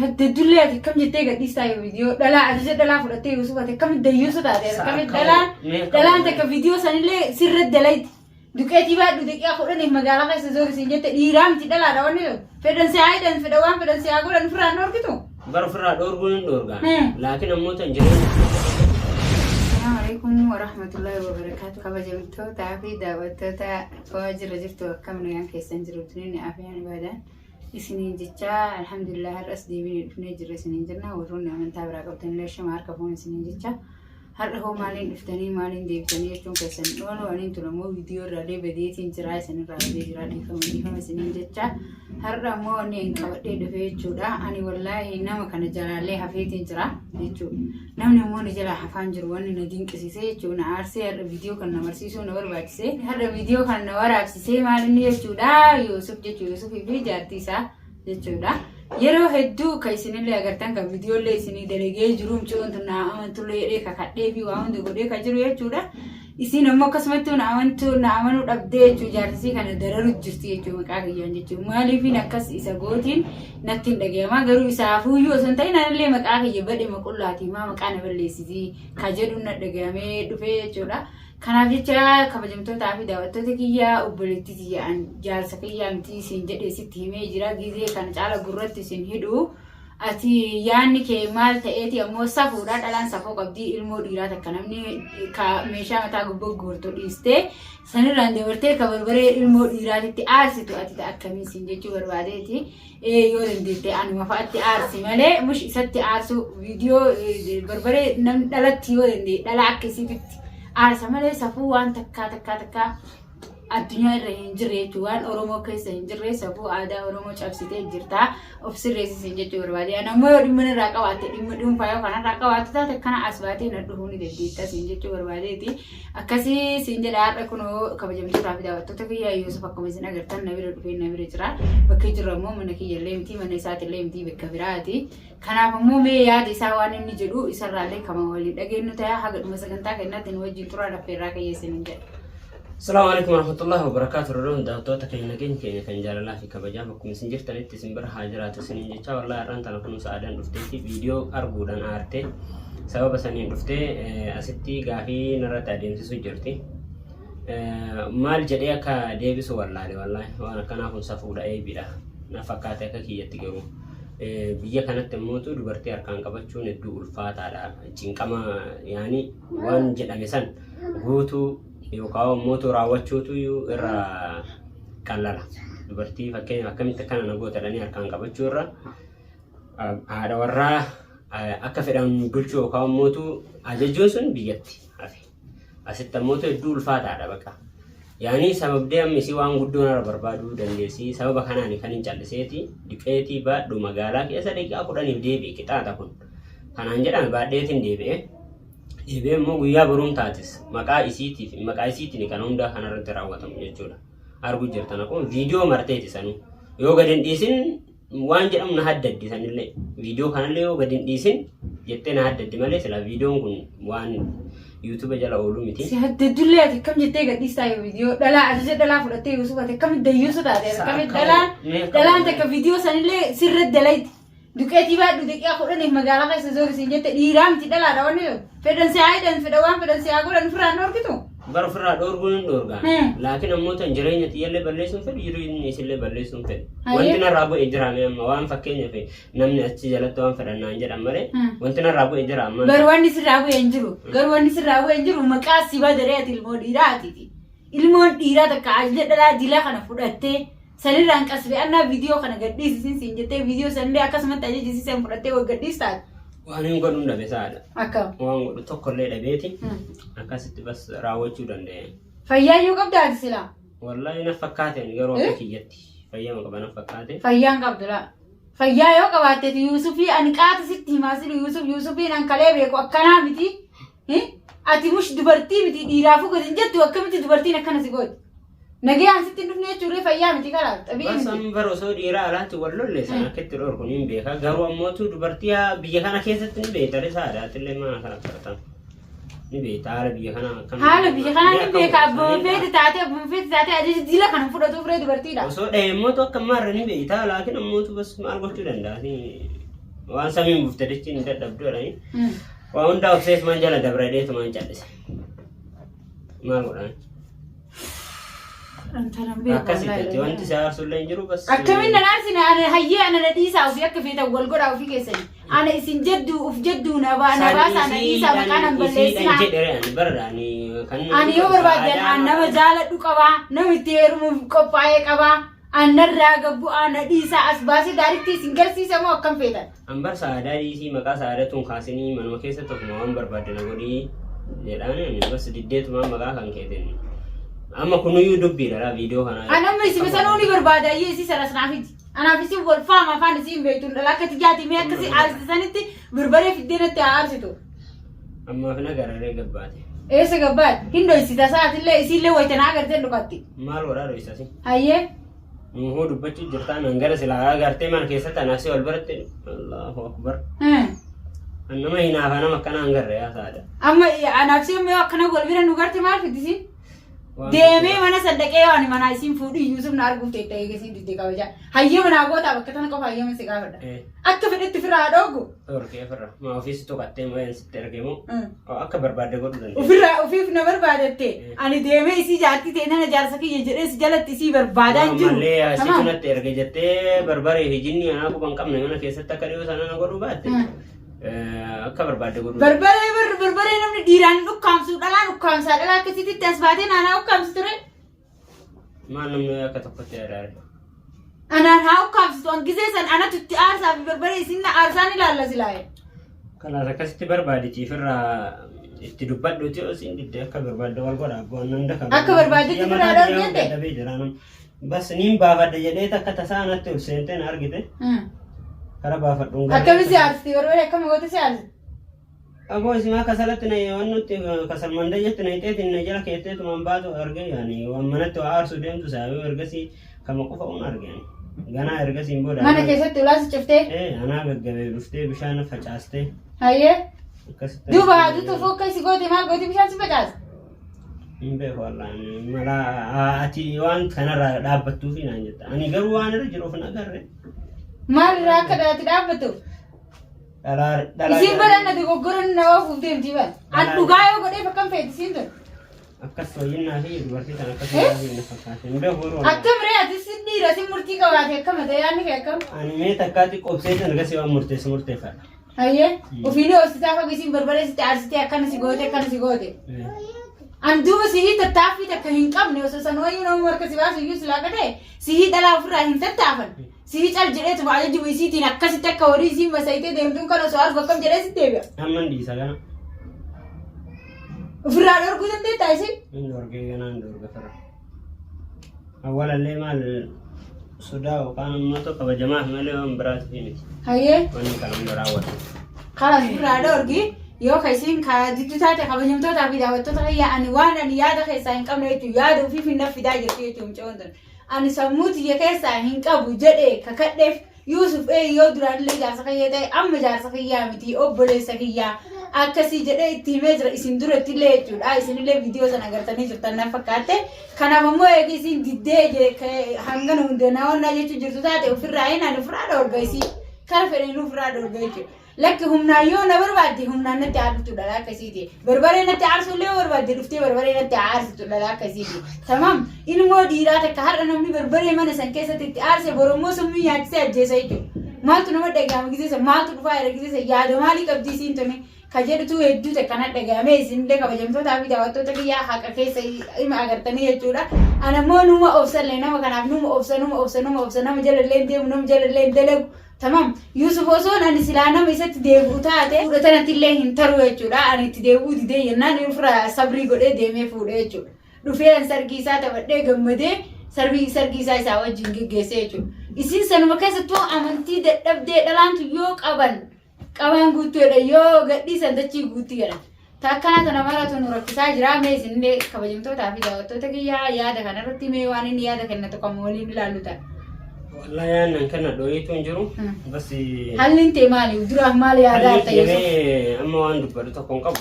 هاد دليل كم جتيجا ديستايو فيديو دلا أجل دلا فرتي يوسف كم ديوسف هذا كم دلا أنت كفيديو سنلي سر الدليل دكتي بعد دك يا خورني مجالا كيس زور سنجت إيرام تدلا رواني فدان سعيد فدوام فدان سعيد أقول أن فران أور كتو baru فران أور قلنا أورغان لكن أموت أنجري السلام عليكم ورحمة الله وبركاته كبجمتو تعافي دعوتو تا فواجر رجفتو كم نيان كيسان جروتنين عافيان بعدين سنين جتّا الحمد لله الرأس دي بنجر سنين جرنا ورونا من تابع قبتن ليش ما أركبون سنين جتّا هر هو مالين إفتني مالين ديفتني يشون كسن وانين تلمو فيديو رالي بديت إنجراي سن رالي جرالي كم سنين جتّا هر مو نين كبتة دفعة جودا أني والله نما كان جرالي حفيت إنجرا يجو نم نمو نجلا حفان جروان ندين كسيسة جو نعرسي هر فيديو كان نمرسيسو نور باتسي هر فيديو كان نور أبسيسي مالين يجودا يوسف يبي جارتي سا يجودا يرو هدو كيسني اللي أقدرتن كفيديو اللي سني درجة جروم شون تنا أمانتو ليه كخدة بيو أمانتو كده كجرو يجودا إسي نمو كسمتو نامنتو نامنو أبدي جو جارسي كان درارو جرسي جو مكاك يانجي جو مالي في نكاس إسا غوتين نتين دقيقة ما قرو إسا فويو سنتين أنا اللي مكاك يبدي مكولاتي ما مكانه باللي سيزي كجرو ندقيقة مي دفعة جودا كان فيتشا كبجمتو تعرفي دعوتو تكيا وبلتي عن جالسة كيا متي سنجد ستي ميجرا جيزي كان على قررت سنهدو أتي يعني كمال تأتي أمو سافورات الآن سافو قبدي المو ديرات كنامني كمشا متى قبض قرطو إسته سنران دورته كبربرة المو ديرات تي آرسي تو أتي تأكمل سنجد جو بربادة تي يودن ديته أنا مفاد تي آرسي ماله مش إسات تي آرسو فيديو بربرة نم دلت يودن دي دلعك كسي بيت أرسل ماله سافو وان تكا الدنيا رهنجرة جوان أورومو كيس رهنجرة سافو عادا أورومو شابسيته جرتا أفسر رئيس سنجد جوروادي أنا ما دمنا راكوات دم فايو كنا راكوات تا تكنا أسباتي ندهوني دديتا سنجد جوروادي تي أكاسي سنجد عار كنو كبجم ترافي داوت تكفي يوسف أكمل قرتن نبير فين نبير جرا بكيجرامو منكي يلمتي من نسات يلمتي بكبراتي كنا فمو مي ياد إساوان نجلو إسرائيل كما ولي لكن نتايا حق مسكنتا كنا تنوجي ترى رفيرا كي سنجد السلام عليكم ورحمة الله وبركاته الرون دعوتك كينكين كان جال الله في كبجام بكم سنجر تنت سنبر حاجرات سنين جتا والله أرانت أنا كنوس عادان رفتي فيديو أربودان آرتي سبب سنين رفتي أستي غافي نرات عديم سجرتي مال جديا كديبس والله وأنا كنا أكون سافودا أي بيدا نفكاتك كي يتجرو بيجا كانت تموتو دبرتي أركان كبتشون الدو الفات على جنكما يعني وان جدا مثلا غوتو يوكاو موتو راوتشوتو يو إرا كاللا دبرتي فكين أكمل تكان نقول تلاني أركان كبتشورا هذا ورا أكفر أن قلتشو يوكاو موتو أججوسون بيجتي أفي أست موتو الدول فات على بكا يعني سبب ده مسي وان قدونا بربادو دندسي سبب كانني كانين جالسيتي دقيتي بعد دو مقالا كيسا دقيقة أقولاني بديبي كتا تكون كان أنجران بعد ديتين ديبي Ibe mo guyyaa baruun taatis maqaa isiitiin kan hunda kana irratti raawwatamu jechuudha. Arguu jirtan akkuma viidiyoo marteeti sanu yoo gadi hin dhiisin waan jedhamu na haddaddi sanillee viidiyoo kanallee yoo gadi hin dhiisin jettee na haddaddi malee sila viidiyoon kun waan YouTube jala oolu miti. Si haddadullee kam jettee gadi dhiistaayo viidiyoo dhalaa ajaja dhalaa fudhattee Yuusuf ate kam dayyuusu taate kam dhalaan takka viidiyoo sanillee sirra dalayti. دكتي بعد دقيقة خلنا مجالا كيس زور سنجت إيرام تدلا رواني فدان سعيد فدوام فدان سعيد أقول أن فران أور كتو baru فران أور قلنا أورغان لكن أموت أنجريني تيجي بللسون فد يروي يسيل بللسون فد وانتنا رابو إجرامي أما وان فكيني في نمني أتجلت وان فران أنجر أمره وانتنا رابو إجرام غرواني سرابو ينجرو مكاسي بدريات الموديراتي الموديرات كعجل دلا دلا خنا فدته سنران كسبي أنا فيديو خنا قديس سنجتة فيديو سنبي أكاس ما تجي جيسي سنفرته وقديس تاد وأنا نقول نunda بساعة أكا وأنا تقول لي لبيتي أكاس بس راوتشو دنده فيا يو قبض هذا سلا والله نفكاتي نقول روحي جتي فيا ما قبنا نفكاتي فيا قبض لا فيا يو قبضت يوسفي أنكات ستي ماسل يوسفي أنكلي بيكو أكنا بتي أتي مش دبرتي بتي يرافو قدين جت وكمتي دبرتي نكنا سيقول نجي عن ستين دفنية شوري فيام تكالات أبي بس أم بروسو ديرا على تقول له لسه أنا كتير أركونين بيها قالوا أموتو دبرتيا بيجانا كيسة تنبيه ترى سارة تلي ما خلاص كرتان نبيه تعال بيجانا كم حاله بيجانا نبيه كابو فيت تاتي أجي ديلا كانوا فرادو فرادو دبرتي لا وصو أموتو كم مرة نبيه تعال لكن أموتو بس ما أقول تلين ده waan samiin buftadichi ni dadhabdu jedhanii waa hunda obsees man jala dabradee tumaan callise maal godhan akkasitti wanti isaa aarsullee hin jiru bas akkamiin nan aarsine ana hayyee ana nadhiisaa ofii akka feetan wal godhaa ofii keessanii ana isin jedduu uf jedduu nabaasa ana dhiisaa maqaan an balleessinaa ani yoo barbaadan an nama jaaladhu qabaa namitti heerumuuf qophaa'ee qabaa annarraa gabbu ana dhiisaa as baasee gaaritti isin garsiisa moo akkam feetan ambar saadaa dhiisii maqaa saadatuun kaasinii manuma keessatti tokkuma waan barbaadde na godhii jedhaan bas diddeetumaa maqaa kan keetin amma kunuyyuu dubbiidha viidiyoo kana anamma isi sanuuni barbaada isi sanas naafiti anaafisi wal faama afaan isi beeytuun dhalakkati jaati mee akkasi aarsisanitti birbaree fiddeenatti aarsitu amma fina gararee gabbaate eessa gabbaate hindoo isita sa'aatillee isiillee waytanaa agartee dhufatti maal godhaa dho'isasi hayyee nuhuu dubbachuu jirtaan hangara silaa agartee mana keessatti anaasii wal baratte allahu akbar annama hinaafa nama akkana hangarre yaa saada amma anaafsi mee akkana wal bira nu garte maal fiddisi deemee mana saddaqee waan mana isin fuudhi Yusuf na arguuf teettee eegasiin diddee kabaja hayyee mana goota bakka tana qofa hayyee man si gaafadha akka fedhetti firaa dhoogu orkee firra ma ofiis tuqattee moo sitti ergemu akka barbaadde godhu dandeenya ofirraa ofiif na barbaadatte ani deemee isii jaartii ta'e nana jaarsa kiyya jedhee si jalatti isii barbaadaan jiru mallee asii kanatti erge jettee barbaree fi jinni anaa quban qabne mana keessatti akka dhiyoo sana na godhu baatte akka barbaadde godhu barbaree namni dhiiraan dhukkaamsu dhalaan dhukkaamsaa dhalaa akkasitti as baatee naanaa dhukkaamsu ture maal namni akka tokkotti yaadaare anaan haa dhukkaamsitu hangisee san anatu itti aarsaa fi barbaree isin aarsaan ilaalla silaa'e kanaas akkasitti barbaaditiif irraa itti dubbadhuuti isin diddee akka barbaadde wal godha abboon nanda kan akka barbaaddetti firaa dhoorgente bas niin baafadde jedhee takka tasaa natti ol seenteen argite kara baafadhuun akkamitti aarsitii barbaree akkama goote si aarsi Aku isma kasalatti na wannutti kasal mandajetti na iteetiin na jala keetteetumaan baatu arge yaani waan manatti waa aarsu deemtu saayoo ergasii kama qofa un argeen ganaa ergasiin booda mana keessatti ulaasi cuftee anaa gaggabee dhuftee bishaan facaastee hayyee duuba haaddutu fokka isi goote maal goote bishaan si facaas hin beeku wallaan mala ati waan kanarraa dhaabbattuufi naan jetta ani garuu waan irra jiruuf na agarre maal irraa akka ati dhaabbattuuf isin badanna dogoggoran nama fuufteemti bal an dhugaa yoo godhee fakkam feetisiin tun akkas wayyinnaa fi dubartii tan akkas wayyiin na fakkaate hin beeku warra akkam ree ati sin dhiira sin murtii qabaate akkama ta'e yaanni kee akkam ani mee takkaatti qobsee tan gasii waan murteeffadha hayyee ofiinii hoositaa fag isin barbaree sitti aarsitee akkana si goote an duuba sihii tattaaffii takka hin qabne osoo san wayyuu nama marka si baasu iyyuu silaa ta'e sihii dhalaa ofirraa hin tattaafan sihii cal jedhee tufa ajajjibu isiitiin akkasitti akka horii isiin masaayitee deemtuun kan osoo argu akkam jedhee sitti deebi'a. Amman dhiisa kana. Ofirraa dhorkuu dandeettaa isin? Hin dhorgee ganaan dhorga fira. Awwalallee maal sodaa yookaan uummata kabajamaaf malee waan biraati fi miti. Hayyee. Wanni kana hunda raawwatu. Karaa ofirraa dhorgi yoo ka isin jidduu taate kabajamtootaa fi daawwattoota ani waan ani yaada keessaa hin qabne jechuun yaada ofii fi naffi daa jirti jechuun mucoon tun. Ani sammuuti ya keessaa hin qabu jedhee kakadheef Yusuf yoo duraan illee jaarsa kiyyaa ta'e amma jaarsa kiyyaa miti obboleessa kiyyaa akkasii jedhee itti himee jira isin duratti illee jechuudha isin illee viidiyoo sana agartanii jirtan na fakkaatte kanaaf ammoo eegi isin diddee hangana hundanaa onnaa jechuu jirtu taate ofirraa hin ani ofirraa dhorga isii kara fedhanii ofirraa dhorga jechuudha. Lakki humnaan yoo na barbaadde humnaan natti aarsitu dhala akkasiiti. Barbaree natti aarsullee yoo barbaadde dhuftee barbaree natti aarsitu dhala akkasiiti. Tamam ilmoo dhiiraa takka har'a namni barbaree mana san keessatti itti aarse borommoo sammuu nyaachisee ajjeesa jechuudha. Maaltu nama dhagahama giseessa maaltu dhufaa irra giseessa yaada maalii qabdi isiin tuni ka jedhutu hedduu takka na dhagahame isinillee kabajamtootaa fi daawwattoota kiyyaa haqa keessa hima agartanii jechuudha. Anammoo numa obsallee nama kanaaf numa obsa nama jalallee deemu nama jalallee dalagu. Tamam Yusuf osoon ani silaa nama isatti deebi'u taate fudhatanatti illee hin taru jechuudha ani itti deebi'uu didee yennaan ofirra sabrii godhee deemee fuudhee jechuudha dhufee sargii isaa taphadhee gammadee sargii isaa isaa wajjin geggeessee jechuudha isin sanuma keessattuu amantii dadhabdee dhalaantu yoo qaban guutuudha yoo gadhiisan dachii guutuu jedhan takkana tana maraatu nu rakkisaa jira mee isinillee kabajamtootaa fi daawwattoota kiyyaa yaada kanarratti mee waan inni yaada kennatu qabu waliin ilaallu ta'a. والله أنا كنا دويتو نجرو بس هل أنت مالي ودراك مالي هذا تيجي أما وان دبر تكون قبل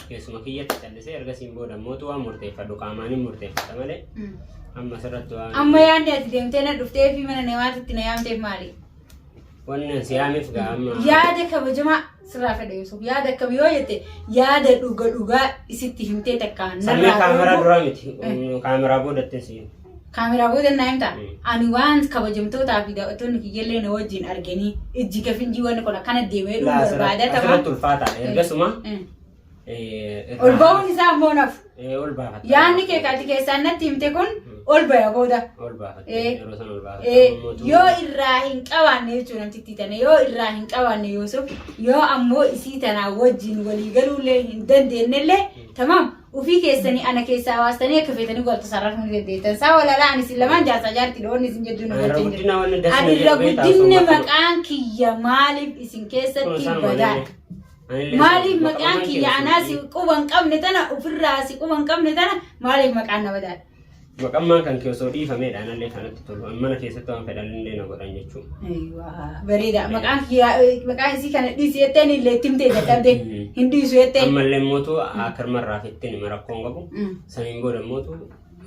كيسما كي يتكلم أرجسين بودا موتوا مرتفع دوكاماني مرتفع تمام أما سرت أما يعني أتدين تنا دفتة في من النوات التنيام تف مالي wannan siyaamif gaama yaada kabajamaa sirraa fedhe Yusuf yaada kam yoo jette yaada dhugaa isitti himtee takka samee kaameraa dura miti kaameraa boodatte si kaameraa booda naayimta ani waan kabajamtootaa fi daawwattoonni kiyyallee na wajjin arganii ijji kafinjii wanni kun akkana deemee dhuun barbaada tama asirratti ulfaata ergasuma ol ba'uun isaa ammoo nafu ol baafata yaanni kee kaati keessaan natti himte kun ol baya booda ol baafata yeroo san ol baafata yoo irraa hin qabaanne jechuun namtitti tana yoo irraa hin qabaanne Yusuf yoo ammoo isii tanaa wajjin walii galuullee hin dandeenyellee tamam ufii keessanii ana keessaa waastanii akka feetanii galta sararfuu dandeettan saa walaalaa ani isin lamaan jaarsaa jaartii dhoonni isin jedhu na wajjin jiru ani irra guddinne maqaan kiyya maaliif isin keessatti badaan maaliif maqaan kiyya anaa si quban qabne tana ofirraa si quban qabne tana maaliif maqaan na badaan maqammaan kan keessoo dhiifameedha anallee kanatti tolu mana keessatti waan fedhanillee na godhan jechuudha. Aywa bareeda maqaan isii kana dhiisi jetteen illee timtee dadhabde hin dhiisu jetteen. Ammallee mootuu akarmarraa fitteen marakkoon qabu saniin booda mootuu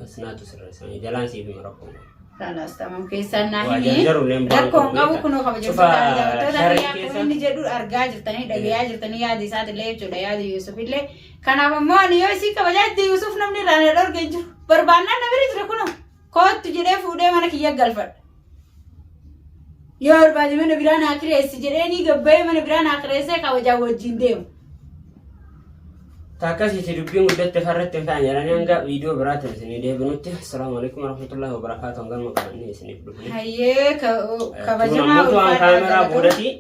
asnaatu sirreessanii jalaan siif marakkoon qabu. Kanaas tamam keessaan naa himi rakkoon qabu kunoo kabajamtoota inni jedhu argaa jirtanii dhagayaa jirtanii yaada isaatiillee jechuudha yaada Yusufillee kanaaf ammoo ani yoo isii kabajaatti Yusuf namni irraa na dhorge jiru barbaannaan na bira jira kunoo kootu jedhee fuudhee mana kiyya galfadha yoo barbaade mana biraa naa kireessi jedhee ni gabbayee mana biraa naa kireessee kabajaa wajjin deemu. Takkasitti dubbiin guddatte farratti fa'aa jedhanii hanga viidiyoo biraatti isinii deebinutti assalaamu alaikum warahmatullahi wabarakaatuh hanga maqaanni isiniif dhufne. Hayyee kabajamaa kaameraa boodati.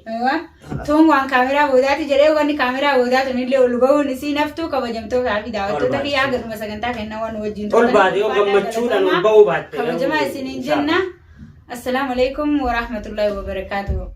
Tuun waan kaameraa boodaati jedhee wanni kaameraa boodaati illee ol bahuun isii naftuu kabajamtootaa fi daawwattoota fi yaa gaduma sagantaa kennaa waan wajjin. Ol baatee yoo gammachuudhaan ol bahuu baatte. Kabajamaa isiniin jenna. Assalaamu alaikum warahmatullahi wabarakaatuh.